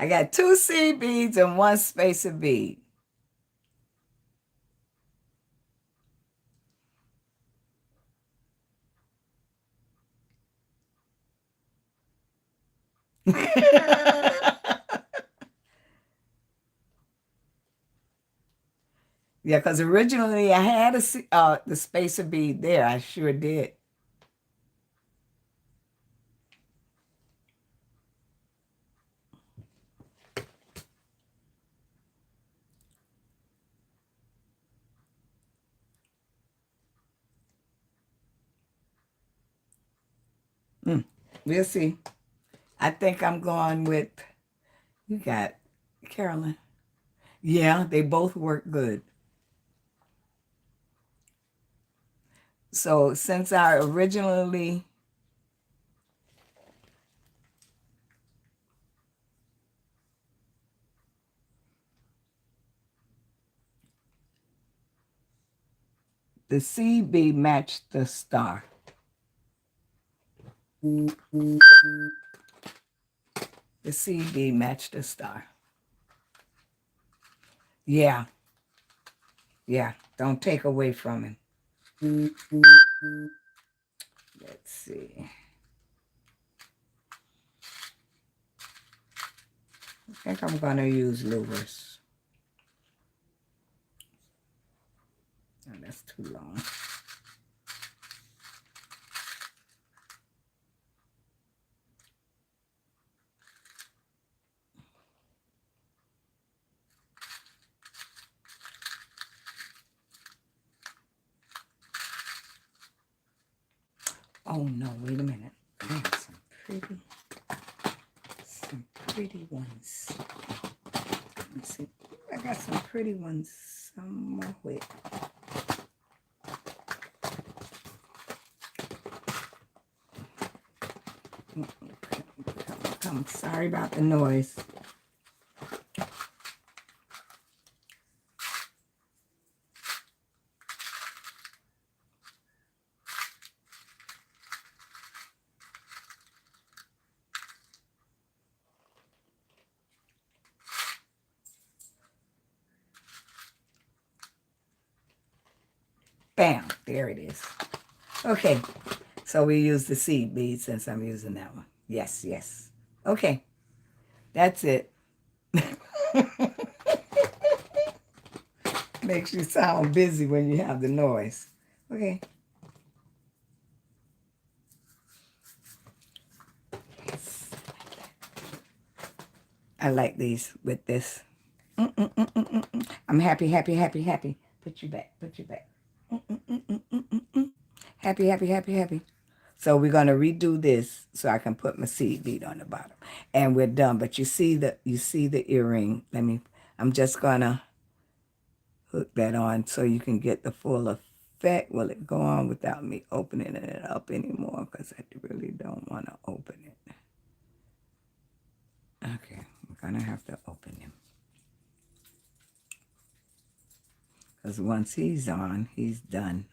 I got two seed beads and one spacer bead. Yeah, because originally I had the spacer bead there. I sure did. We'll see. I think I'm going with, you got Carolyn. Yeah, they both work good. So since I originally, the CB matched the star. The CB matched the star. Yeah, yeah. Don't take away from him. Let's see. I think I'm going to use lures. Oh, that's too long. Oh no, wait a minute. I have some pretty ones. Let's see. I got some pretty ones somewhere. Come. Sorry about the noise. Bam, there it is. Okay, so we use the seed bead since I'm using that one. Yes, yes. Okay, that's it. Makes you sound busy when you have the noise. Okay. I like these with this. I'm happy, happy, happy, happy. Put you back, put you back. Happy, happy, happy, happy. So we're gonna redo this so I can put my seed bead on the bottom, and we're done. But you see the earring. I'm just gonna hook that on so you can get the full effect. Will it go on without me opening it up anymore? Because I really don't want to open it. Okay, I'm gonna have to open him. Because once he's on, he's done.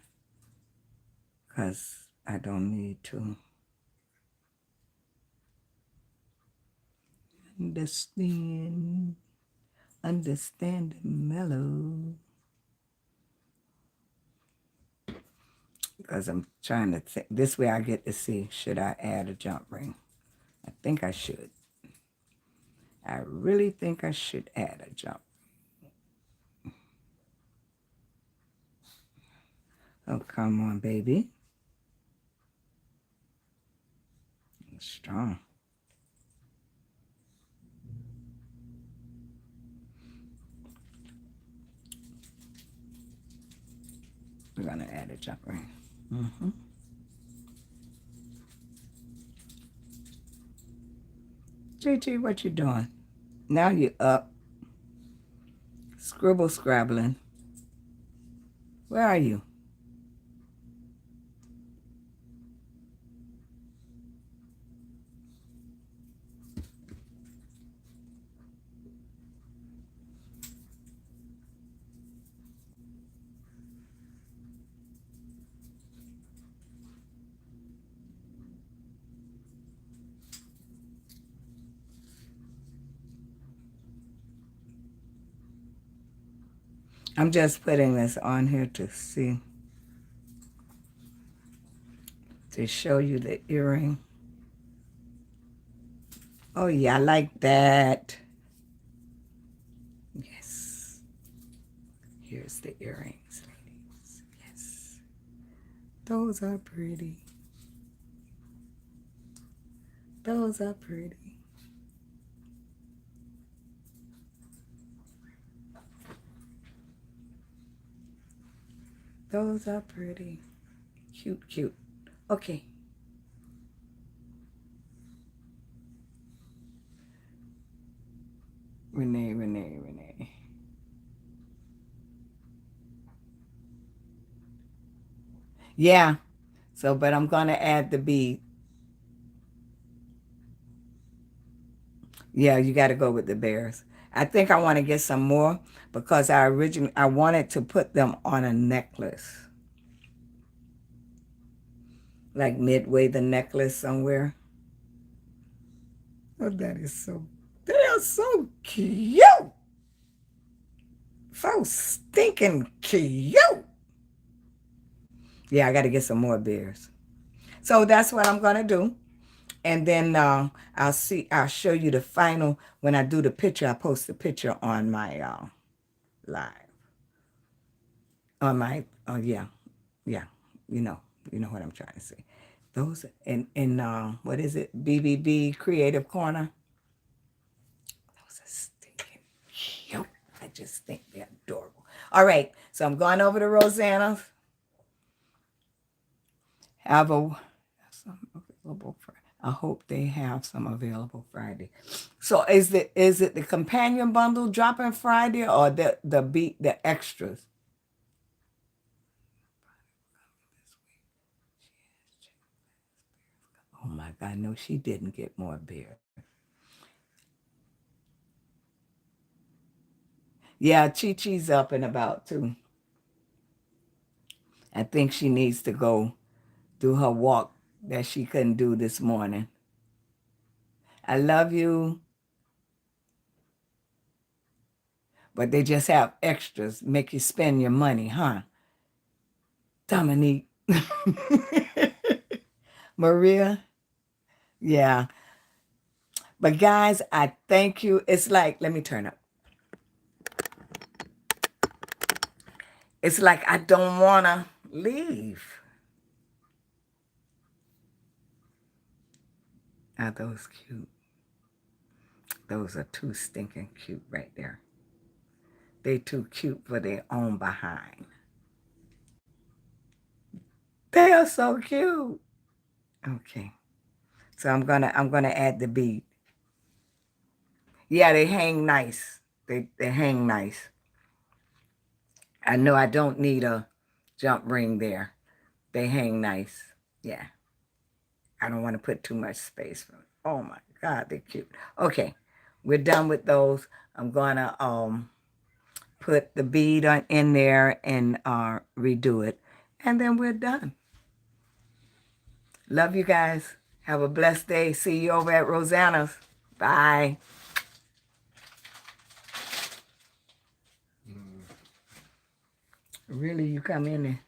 Because I don't need to understand the mellow. Because I'm trying to think. This way I get to see, should I add a jump ring? I think I should. I really think I should add a jump. Oh, come on, baby. It's strong. We're going to add a jump ring. Gigi, what you doing? Now you up. Scribble scrabbling. Where are you? I'm just putting this on here to see, to show you the earring. Oh yeah, I like that. Yes. Here's the earrings, ladies. Yes. Those are pretty. Those are pretty. Those are pretty. Cute, cute. Okay. Renee. Yeah. So, but I'm going to add the bead. Yeah, you got to go with the bears. I think I want to get some more because I wanted to put them on a necklace. Like midway the necklace somewhere. Oh, they are so cute. So stinking cute. Yeah, I got to get some more bears. So that's what I'm going to do. And then I'll show you the final. When I do the picture, I post the picture on my live. On my, oh yeah, you know what I'm trying to say. Those in what is it? BBB Creative Corner. Those are stinking cute. I just think they're adorable. All right, so I'm going over to Rosanna's. Have some available for. I hope they have some available Friday. So is it the companion bundle dropping Friday or the extras? Oh my God, no, she didn't get more beer. Yeah, Chi-Chi's up and about too. I think she needs to go do her walk that she couldn't do this morning. I love you, but they just have extras, make you spend your money, huh? Dominique. Maria, yeah. But guys, I thank you. It's like, let me turn up. It's like I don't want to leave. Are those cute? Those are too stinking cute right there. They too cute for their own behind. They are so cute. Okay. So I'm gonna add the bead. Yeah, they hang nice. They hang nice. I know I don't need a jump ring there. They hang nice. Yeah. I don't want to put too much space for it. Oh my God, they're cute. Okay, we're done with those. I'm gonna put the bead in there and redo it, and then we're done. Love you guys. Have a blessed day. See you over at Rosanna's. Bye. Really, you come in there?